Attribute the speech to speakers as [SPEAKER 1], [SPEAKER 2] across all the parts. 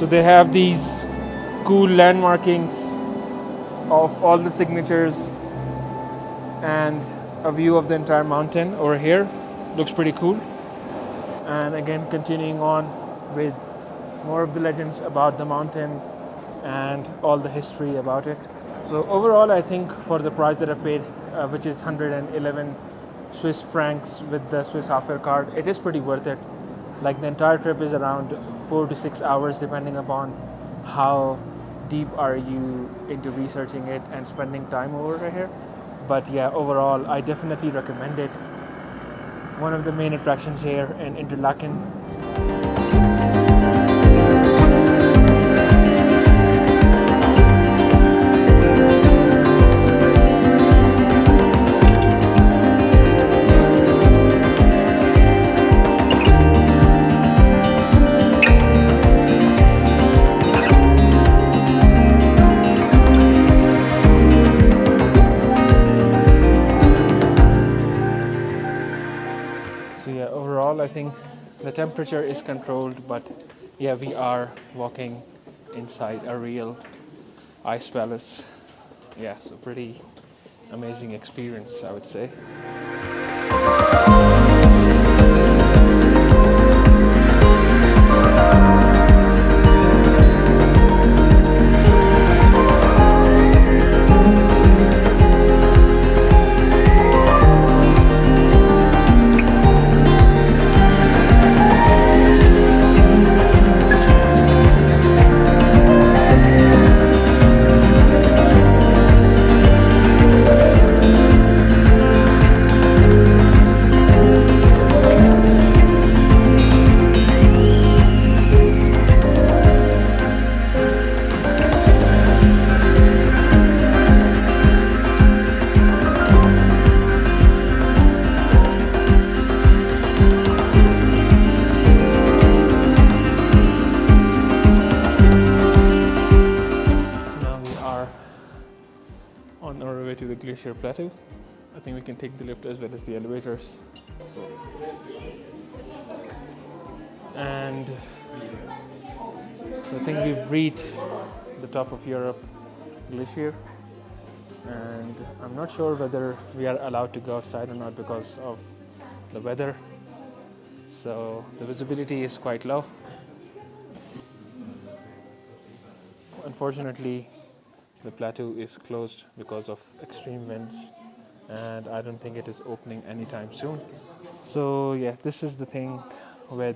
[SPEAKER 1] So they have these cool landmarkings of all the signatures and a view of the entire mountain over here. Looks pretty cool. And again, continuing on with more of the legends about the mountain and all the history about it. So overall, I think for the price that I paid, which is 111 Swiss francs with the Swiss half-fare card, it is pretty worth it. Like the entire trip is around 4 to 6 hours, depending upon how deep are you into researching it and spending time over here. But yeah, overall, I definitely recommend it. One of the main attractions here in Interlaken. So yeah, overall I think the temperature is controlled, but yeah, we are walking inside a real ice palace. Yeah, so pretty amazing experience, I would say. On our way to the glacier plateau. I think we can take the lift as well as the elevators. And so I think we've reached the top of Europe glacier, and I'm not sure whether we are allowed to go outside or not because of the weather. So the visibility is quite low. Unfortunately, the plateau is closed because of extreme winds, and I don't think it is opening anytime soon. So yeah, this is the thing with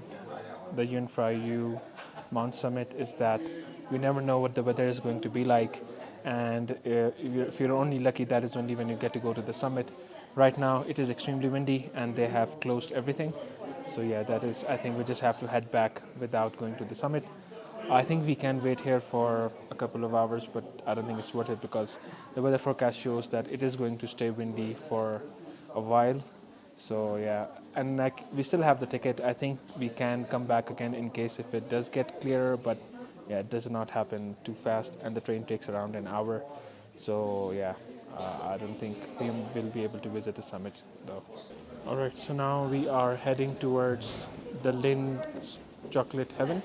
[SPEAKER 1] the Jungfrau Mount Summit, is that you never know what the weather is going to be like, and if you're only lucky, that is only when you get to go to the summit. Right now it is extremely windy and they have closed everything. So yeah, that is, I think we just have to head back without going to the summit. I think we can wait here for a couple of hours, but I don't think it's worth it because the weather forecast shows that it is going to stay windy for a while. So yeah, and like we still have the ticket. I think we can come back again in case if it does get clearer, but yeah, it does not happen too fast, and the train takes around an hour. So yeah, I don't think we will be able to visit the summit though. Alright, so now we are heading towards the Lind Chocolate Heaven.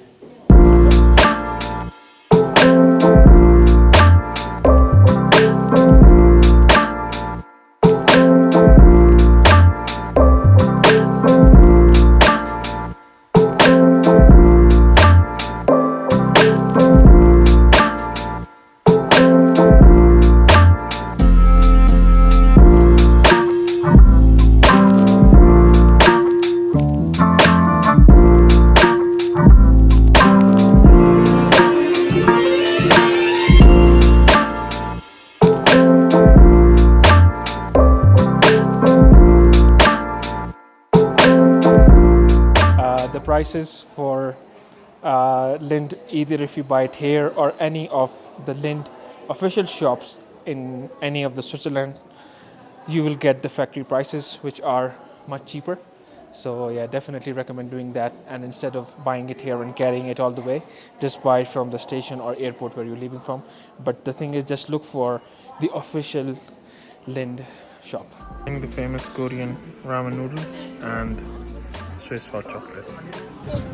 [SPEAKER 1] The prices for Lind, either if you buy it here or any of the Lind official shops in any of the Switzerland, you will get the factory prices, which are much cheaper. So yeah, definitely recommend doing that. And instead of buying it here and carrying it all the way, just buy it from the station or airport where you're leaving from. But the thing is, just look for the official Lind shop. The famous Korean ramen noodles and Swiss hot chocolate.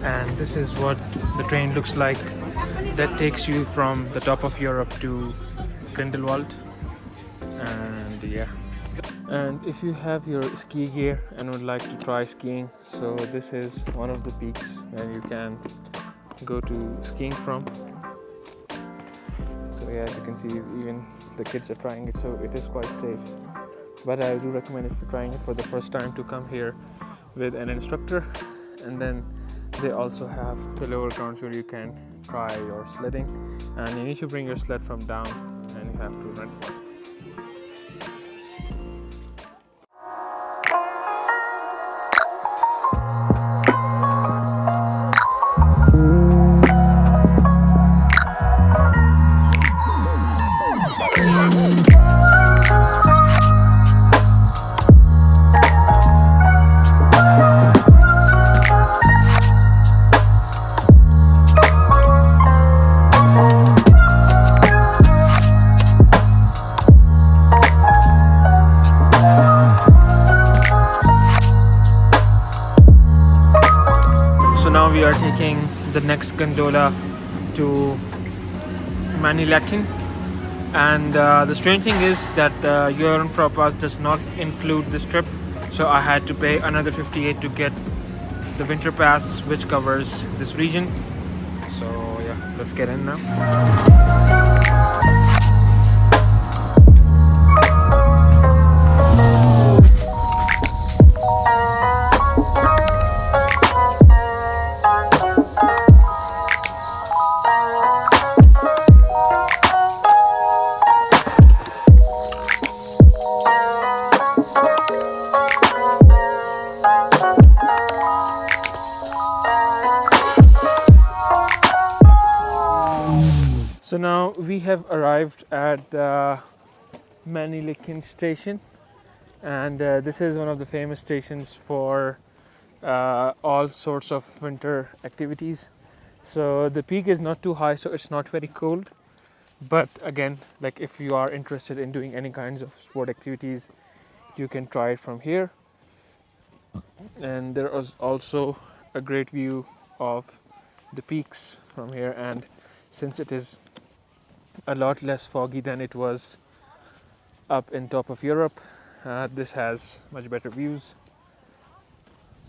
[SPEAKER 1] And this is what the train looks like that takes you from the top of Europe to Grindelwald. And yeah, and if you have your ski gear and would like to try skiing, so this is one of the peaks where you can go to skiing from. So yeah, as you can see, even the kids are trying it, so it is quite safe. But I do recommend, if you're trying it for the first time, to come here with an instructor. And then they also have the lower grounds where you can try your sledding, and you need to bring your sled from down and you have to rent one. Now we are taking the next gondola to Manilakin, and the strange thing is that the Jungfrau pass does not include this trip, so I had to pay another 58 to get the winter pass, which covers this region. So yeah, let's get in now. So now we have arrived at the Manilakin station, and this is one of the famous stations for all sorts of winter activities. So the peak is not too high, so it's not very cold. But again, like if you are interested in doing any kinds of sport activities, you can try it from here. And there is also a great view of the peaks from here, and since it is a lot less foggy than it was up in top of Europe, this has much better views.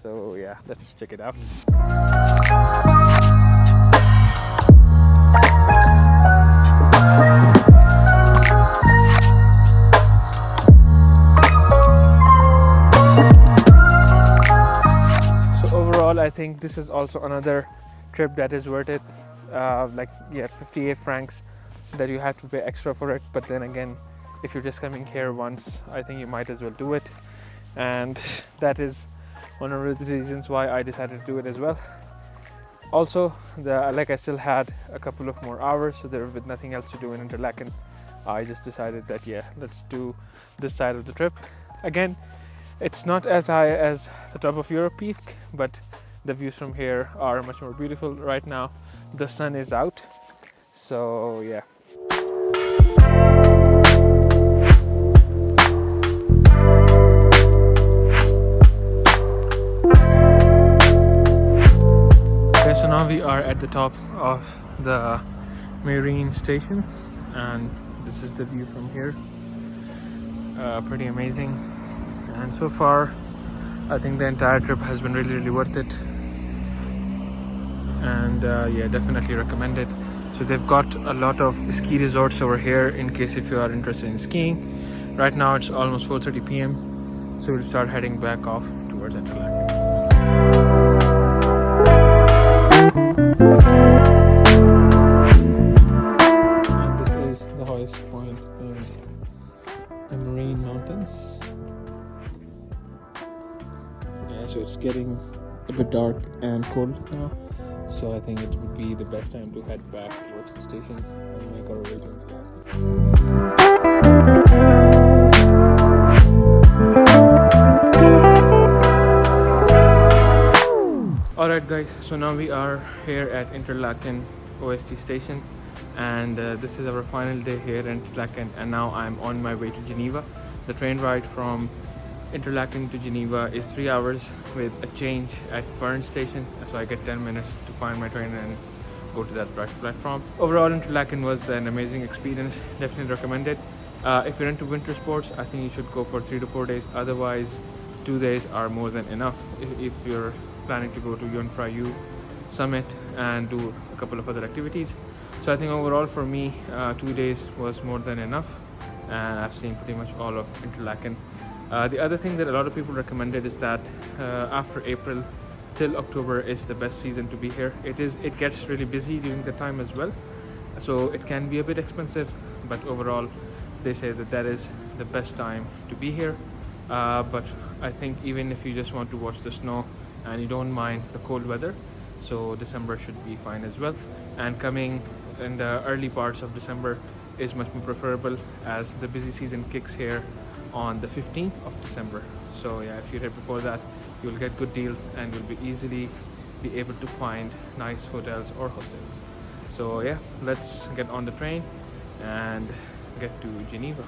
[SPEAKER 1] So yeah, let's check it out. So overall, I think this is also another trip that is worth it. Like yeah, 58 francs that you have to pay extra for it, but then again, if you're just coming here once, I think you might as well do it. And that is one of the reasons why I decided to do it as well. Also, I still had a couple of more hours, so there was nothing else to do in Interlaken. I just decided that yeah, let's do this side of the trip. Again, it's not as high as the top of Europe peak, but the views from here are much more beautiful. Right now the sun is out, so yeah. Okay, so now we are at the top of the marine station, and this is the view from here. Pretty amazing, and so far I think the entire trip has been really worth it, and yeah, definitely recommend it. So they've got a lot of ski resorts over here in case if you are interested in skiing. Right now it's almost 4:30 p.m, so we'll start heading back off towards Interlaken. And this is the highest point in the Marine Mountains. Yeah, so it's getting a bit dark and cold now, so I think it would be the best time to head back towards the station and make our way to Interlaken. Alright guys, so now we are here at Interlaken OST station, and this is our final day here in Interlaken, and now I'm on my way to Geneva. The train ride from Interlaken to Geneva is 3 hours with a change at Bern station, so I get 10 minutes to find my train and go to that platform. Overall, Interlaken was an amazing experience. Definitely recommend it. If you're into winter sports, I think you should go for 3 to 4 days. Otherwise, 2 days are more than enough if you're planning to go to Jungfrau summit and do a couple of other activities. So I think overall for me, 2 days was more than enough, and I've seen pretty much all of Interlaken. The other thing that a lot of people recommended is that after April till October is the best season to be here. It gets really busy during the time as well, so it can be a bit expensive, but overall they say that is the best time to be here. But I think even if you just want to watch the snow and you don't mind the cold weather, so December should be fine as well. And coming in the early parts of December is much more preferable, as the busy season kicks here on the 15th of December. So yeah, if you're here before that, you'll get good deals and you'll be easily be able to find nice hotels or hostels. So yeah, let's get on the train and get to Geneva.